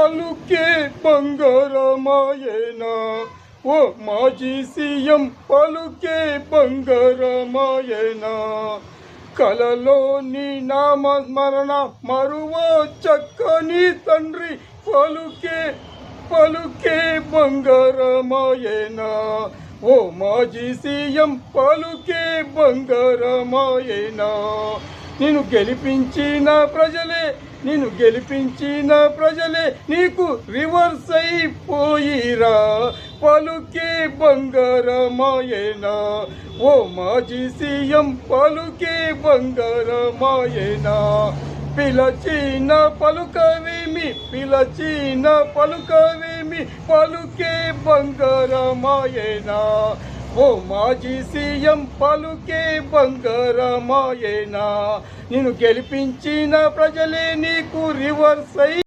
పలుకే బంగారమాయేనా ఓ మాజీ సీఎం పలుకే బంగారమాయేనా కలలోని నామస్మరణ మరువో చక్కని తండ్రి పలుకే బంగారమాయేనా ఓ మాజీ సీఎం పలుకే బంగారమాయేనా నిన్ను గెలిపించిన ప్రజలే నీకు రివర్స్ అయిపోయిరా పలుకే బంగారమాయేనా ఓ మాజీ సీఎం పలుకే బంగారమాయేనా పిలచిన పలుకవేమి పలుకే బంగారమాయేనా ఓ మాజీ సీఎం పలుకే బంగారమాయేనా నిన్ను గెలిపించిన ప్రజలే నీకు రివర్స్